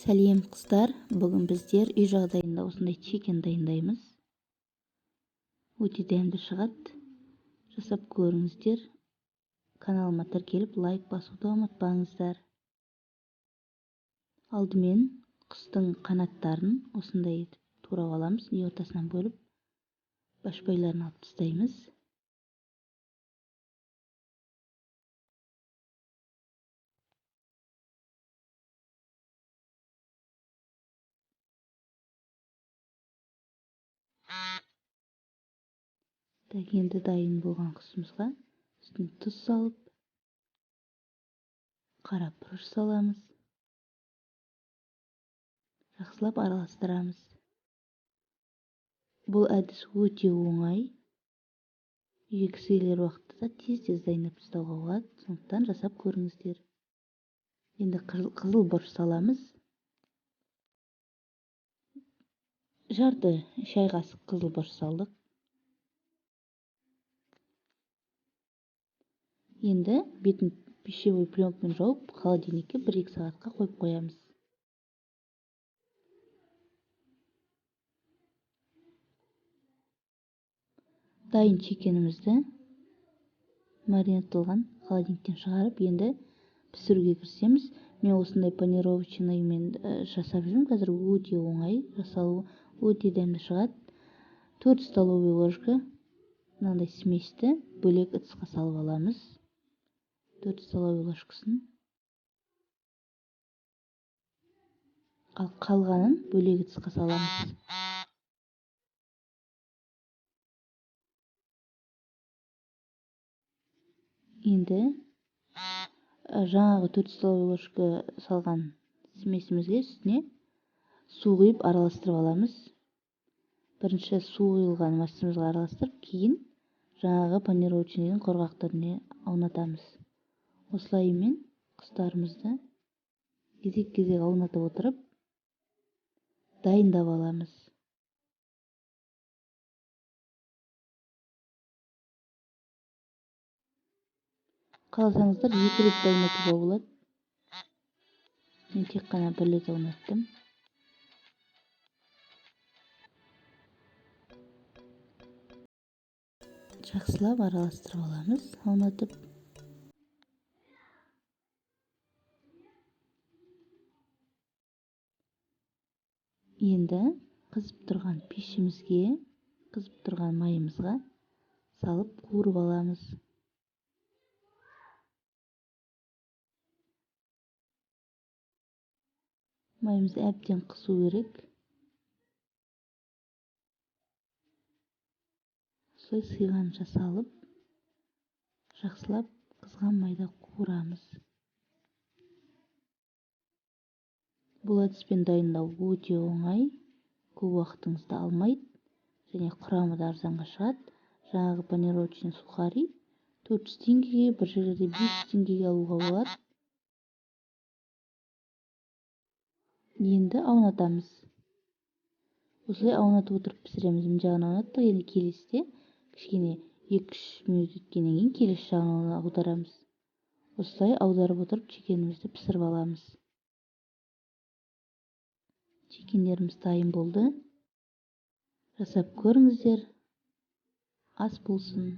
Сәлем қыздар, бүгін біздер үй жағдайында осындай чикен дайындаймыз. Өте дәмді шығады. Жасап көріңіздер. Каналыма тіркеліп лайк басуды ұмытпаңыздар. Алдымен құстың қанаттарын осындай турап аламыз, ортасынан бөліп башпайларын алып тастаймыз. Енді дайын болған құсымызға үстіне тұз салып, қара бұрыш саламыз. Жақсылап араластырамыз. Бұл әдіс өте оңай. Үйге кісі келер уақытта тез дайындап тастауға болады, сондықтан жасап көріңіздер. Енді қызыл бұрыш саламыз. Жарты шай қасық қызыл бұрыш салдық. Енді бетін пищевой пленкамен жауып, холодильникке 1-2 сағатқа қойып қоямыз. Дайын чикенімізді маринадталған холодильниктен шығарып, енді пісіруге кірісеміз. Мен осындай панировочныймен жасап жүрмін. Қазір өте оңай, жасалуы өте дәмді шығады. 4 столовый ложка мынандай сместі бөлек ыдысқа салып аламыз. 4 столовый ложкасын. Ал қалғанын бөлек ыдысқа саламыз. Енді жаңағы 4 столовый ложка салған смесімізге үстіне су құйып араластырып аламыз. Бірінші су құйылған массамызға араластырып, кейін жаңағы панировочныйдың қорғақтарына аунатамыз. Осылаймен құстарымызды кезек-кезек аунатып отырып, дайындап аламыз. Қаласаңыздар 2 рет аунатуға болады. Мен тек қана 1 рет аунаттым. Жақсылап араластырып аламыз, аунатып. Енді қызып тұрған пешімізге, қызып тұрған майымызға салып қуырып аламыз. Майымызды әбден қызу керек. Солай сыйғанша салып, жақсылап қызған майда қуырамыз. Бұл әдіспен дайындау өте оңай, көп уақытыңызды алмайды, және құрамы да арзанға шығады. Жаңағы панировочный сухари 400 теңгеге, бір жерлерде 500 теңгеге алуға болады. Енді аунатамыз. Осылай аунатып отырып пісіреміз. Мына жағын аунаттық, енді келесіде кішкене 2-3 минут өткеннен кейін келесі жағын аударамыз. Осылай аударып отырып чикенімізді пісіріп аламыз. Чикендеріміз дайын болды. Жасап көріңіздер. Ас болсын.